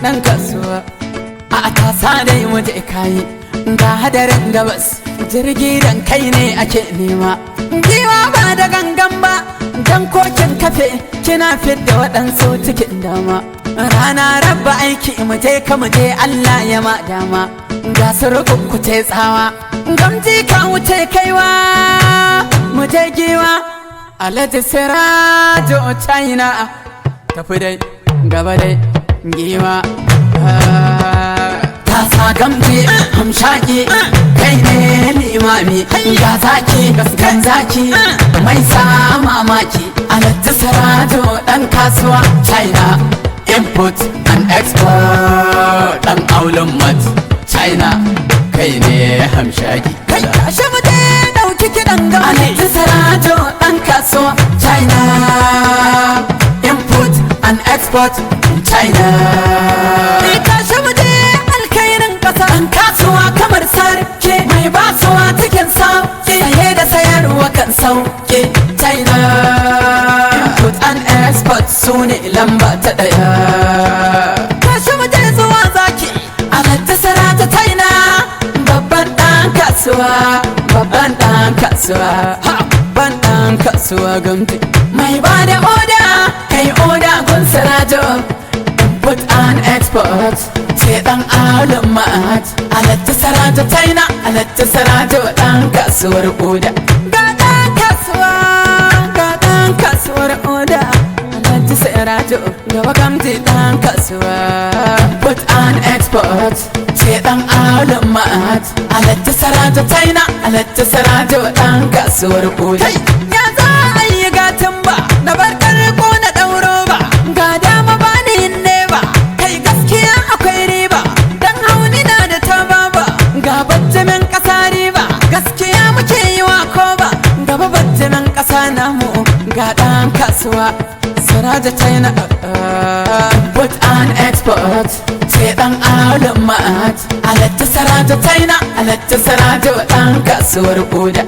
ɗan kasuwa. A tasa dai waje kayi ga hadarin gabas, jirgi dan kai ne ake nema. Giwa ba da gangan ba, dan kokin kafe kina fidda waɗansu cikin dama. Rana rabba aiki muje ka muje Allah ya ma dama. Ga surukukute tsawa, gamji ka wuce kaiwa, muje giwa. Alhaji Sirajo China, tafi dai gaba dai giwa. Tasa gamji hamshaki, kai ne limami. Ga zaki gan zaki, mai sa mamaki. Alhaji Sirajo ɗan kasuwa China, import and export. Ɗan aulun mat China, kai ne hamshaki. Kai kashe mute ɗauki kiɗan gaba. Alhaji Sirajo ɗan kasuwa China, import and export China. Kashe mute alkairin ƙasa. Ɗan kasuwa kamar sarki, mai basuwa cikin sauƙi, saye da sayarwa kan sauƙi. China, import and export su ne lamba ta ɗaya. Kashe mute zuwa zaki. Alhaji Sirajo China, babban ɗan kasuwa, babban ɗan kasuwa, babban ɗan kasuwa gamji. Mai ba da oda, kai oda gun Sirajo, import and export, sai ɗan alun mat. Alhaji Sirajo China, Alhaji Sirajo ɗan kasuwar oda. Ga ɗan kasuwa, ga ɗan kasuwar oda. Alhaji Sirajo, gaba gamji ɗan kasuwa, import and export, sai ɗan alun mat. Alhaji Sirajo China, Alhaji Sirajo ɗan kasuwar oda. Ya za a yi gatin ba, da barkar ko na ɗauro ba, ga dama ba ni yin ne ba, kai gaskiya akwai riba, dan hauni na da taba ba, ga bajjamin ƙasa riba, gaskiya muke yi wa ko ba, gaba bajjamin ƙasa namu, ga ɗan kasuwa Sirajo China, import and export, sai ɗan alun mat. Alhaji Sirajo China, Alhaji Sirajo ɗan kasuwar oda.